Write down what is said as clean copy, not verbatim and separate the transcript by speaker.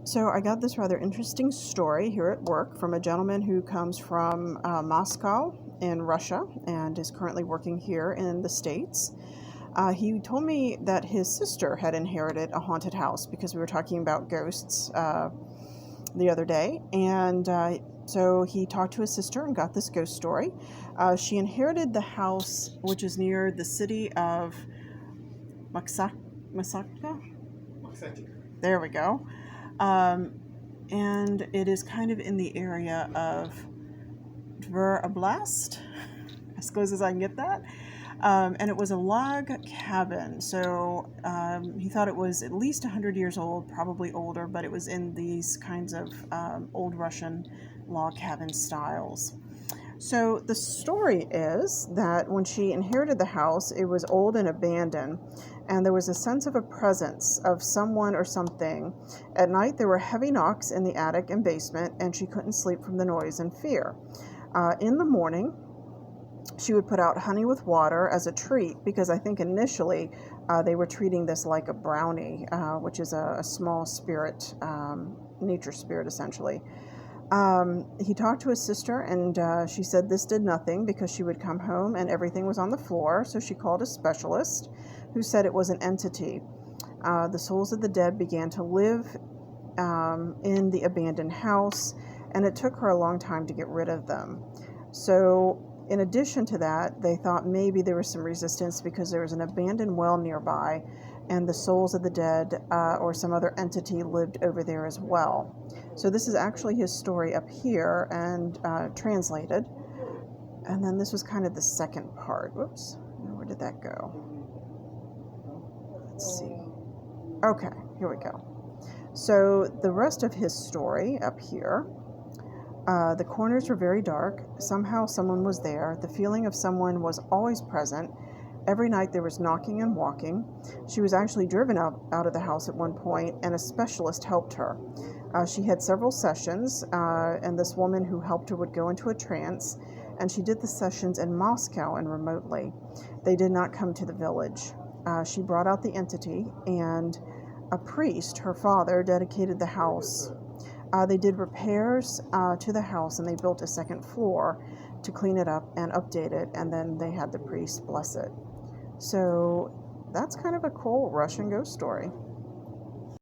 Speaker 1: So I got this rather interesting story here at work from a gentleman who comes from Moscow in Russia and is currently working here in the States. He told me that his sister had inherited a haunted house because we were talking about ghosts the other day. And so he talked to his sister and got this ghost story. She inherited the house, which is near the city of Maksatiha? There we go. And it is kind of in the area of Dvor Oblast, as close as I can get that. And it was a log cabin, so he thought it was at least 100 years old, probably older, but it was in these kinds of old Russian log cabin styles. So the story is that when she inherited the house, it was old and abandoned, and there was a sense of a presence of someone or something. At night, there were heavy knocks in the attic and basement, and she couldn't sleep from the noise and fear. In the morning, she would put out honey with water as a treat, because I think initially they were treating this like a brownie, which is a small spirit, nature spirit essentially. He talked to his sister, and she said this did nothing because she would come home and everything was on the floor. So she called a specialist who said it was an entity. The souls of the dead began to live in the abandoned house, and it took her a long time to get rid of them. So in addition to that, they thought maybe there was some resistance because there was an abandoned well nearby, and the souls of the dead or some other entity lived over there as well. So this is actually his story up here and translated. And then this was kind of the second part. Whoops, where did that go? Let's see. Okay, here we go. So the rest of his story up here. The corners were very dark. Somehow someone was there. The feeling of someone was always present. Every night there was knocking and walking. She was actually driven out of the house at one point, and a specialist helped her. She had several sessions, and this woman who helped her would go into a trance, and she did the sessions in Moscow and remotely. They did not come to the village. She brought out the entity, and a priest, her father, dedicated the house. They did repairs to the house, and they built a second floor to clean it up and update it, and then they had the priest bless it. So that's kind of a cool Russian ghost story.